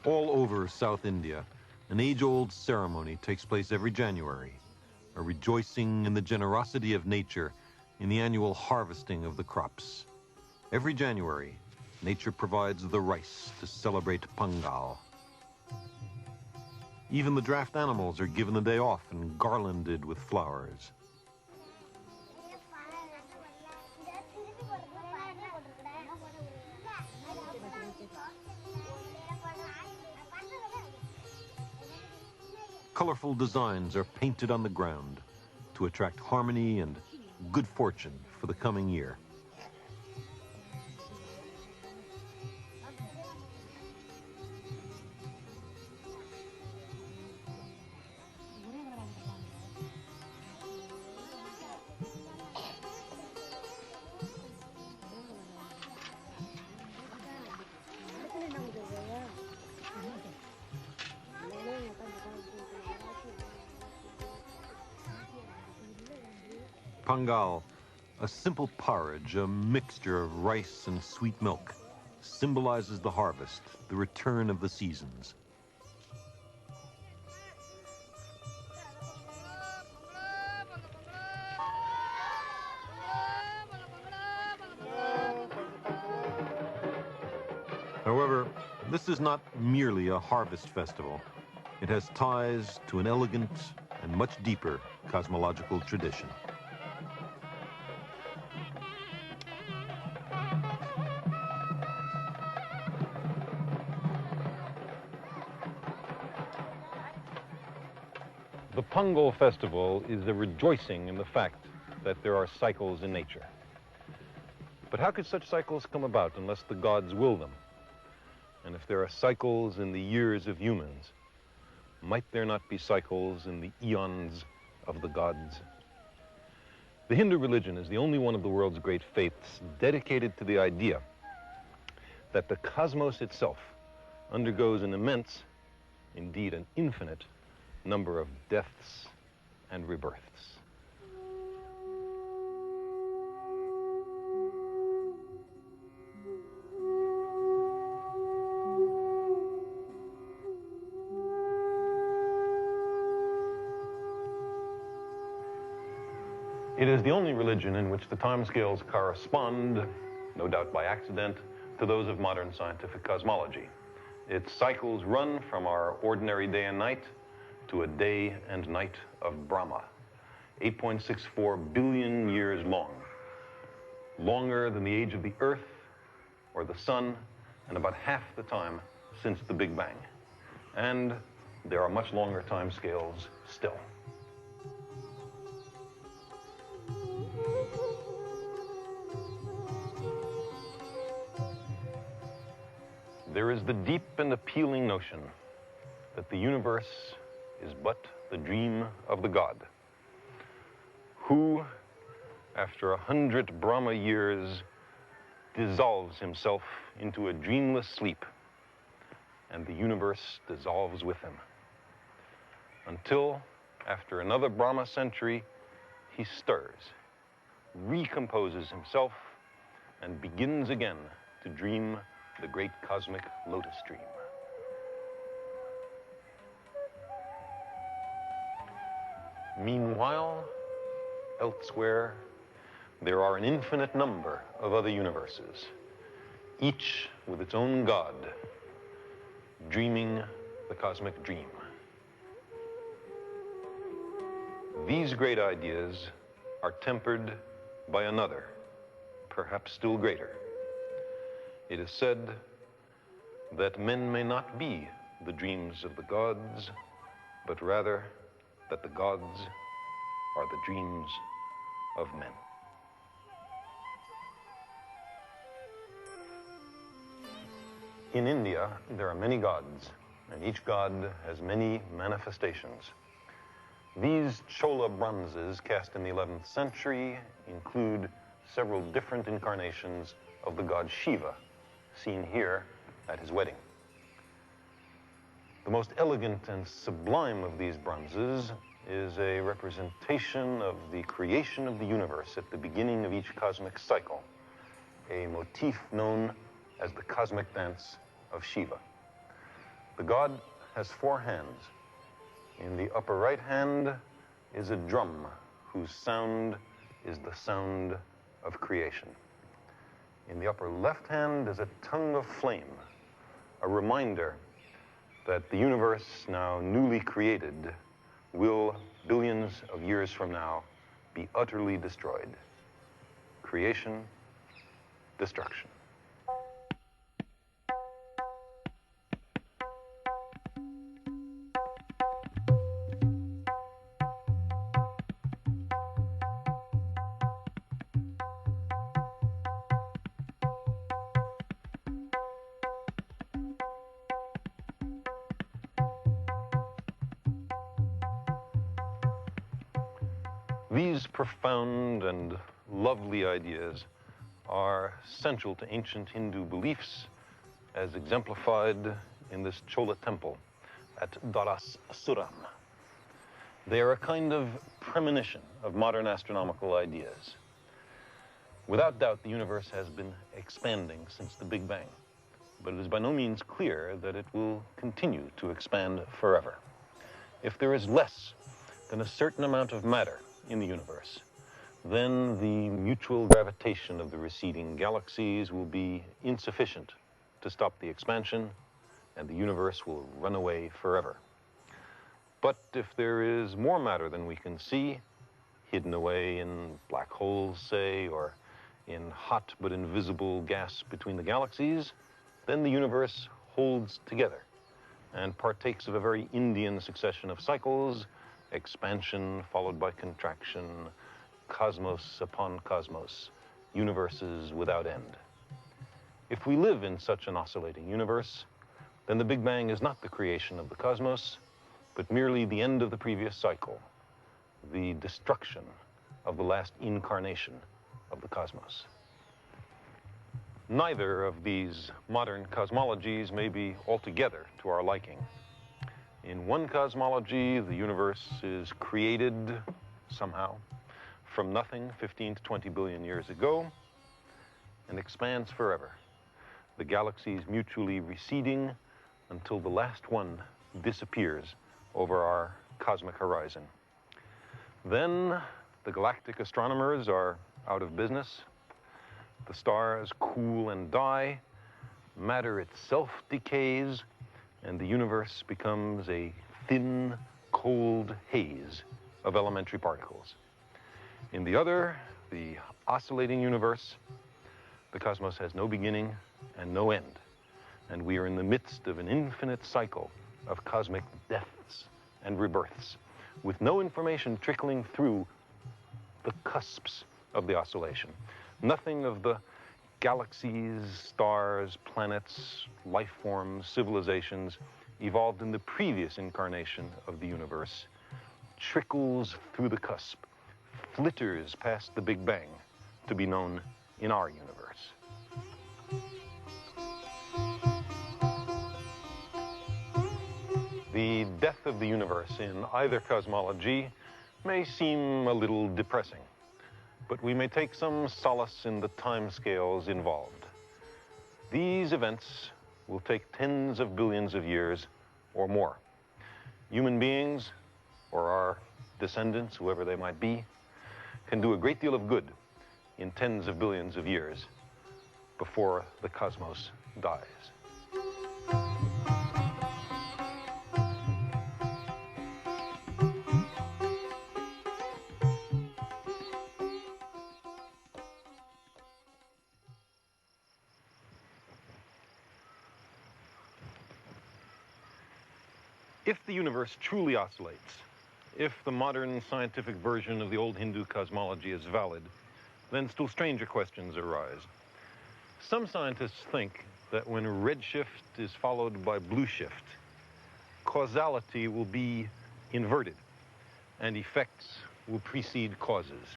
All over South India, an age-old ceremony takes place every January, a rejoicing in the generosity of nature in the annual harvesting of the crops. Every January, nature provides the rice to celebrate Pongal. Even the draft animals are given the day off and garlanded with flowers. Colorful designs are painted on the ground to attract harmony and good fortune for the coming year. Pongal, a simple porridge, a mixture of rice and sweet milk, symbolizes the harvest, the return of the seasons. However, this is not merely a harvest festival. It has ties to an elegant and much deeper cosmological tradition. The Pongal festival is a rejoicing in the fact that there are cycles in nature. But how could such cycles come about unless the gods will them? And if there are cycles in the years of humans, might there not be cycles in the eons of the gods? The Hindu religion is the only one of the world's great faiths dedicated to the idea that the cosmos itself undergoes an immense, indeed an infinite, number of deaths and rebirths. It is the only religion in which the timescales correspond, no doubt by accident, to those of modern scientific cosmology. Its cycles run from our ordinary day and night to a day and night of Brahma, 8.64 billion years long, longer than the age of the Earth or the Sun, and about half the time since the Big Bang. And there are much longer time scales still. There is the deep and appealing notion that the universe is but the dream of the god, who, after 100 Brahma years, dissolves himself into a dreamless sleep, and the universe dissolves with him, until, after another Brahma century, he stirs, recomposes himself, and begins again to dream the great cosmic lotus dream. Meanwhile, elsewhere, there are an infinite number of other universes, each with its own god, dreaming the cosmic dream. These great ideas are tempered by another, perhaps still greater. It is said that men may not be the dreams of the gods, but rather that the gods are the dreams of men. In India, there are many gods, and each god has many manifestations. These Chola bronzes cast in the 11th century include several different incarnations of the god Shiva, seen here at his wedding. The most elegant and sublime of these bronzes is a representation of the creation of the universe at the beginning of each cosmic cycle, a motif known as the cosmic dance of Shiva. The god has four hands. In the upper right hand is a drum whose sound is the sound of creation. In the upper left hand is a tongue of flame, a reminder that the universe, now newly created, will, billions of years from now, be utterly destroyed. Creation, destruction. These profound and lovely ideas are central to ancient Hindu beliefs, as exemplified in this Chola temple at Dharasuram. They are a kind of premonition of modern astronomical ideas. Without doubt, the universe has been expanding since the Big Bang, but it is by no means clear that it will continue to expand forever. If there is less than a certain amount of matter in the universe, then the mutual gravitation of the receding galaxies will be insufficient to stop the expansion, and the universe will run away forever. But if there is more matter than we can see, hidden away in black holes, say, or in hot but invisible gas between the galaxies, then the universe holds together and partakes of a very Indian succession of cycles: expansion followed by contraction, cosmos upon cosmos, universes without end. If we live in such an oscillating universe, then the Big Bang is not the creation of the cosmos, but merely the end of the previous cycle, the destruction of the last incarnation of the cosmos. Neither of these modern cosmologies may be altogether to our liking. In one cosmology, the universe is created somehow from nothing 15 to 20 billion years ago and expands forever, the galaxies mutually receding until the last one disappears over our cosmic horizon. Then the galactic astronomers are out of business. The stars cool and die, matter itself decays, and the universe becomes a thin, cold haze of elementary particles. In the other, the oscillating universe, the cosmos has no beginning and no end, and we are in the midst of an infinite cycle of cosmic deaths and rebirths, with no information trickling through the cusps of the oscillation. Nothing of the galaxies, stars, planets, life forms, civilizations evolved in the previous incarnation of the universe trickles through the cusp, flitters past the Big Bang to be known in our universe. The death of the universe in either cosmology may seem a little depressing, but we may take some solace in the timescales involved. These events will take tens of billions of years or more. Human beings, or our descendants, whoever they might be, can do a great deal of good in tens of billions of years before the cosmos dies. If the universe truly oscillates, if the modern scientific version of the old Hindu cosmology is valid, then still stranger questions arise. Some scientists think that when redshift is followed by blue shift, causality will be inverted and effects will precede causes.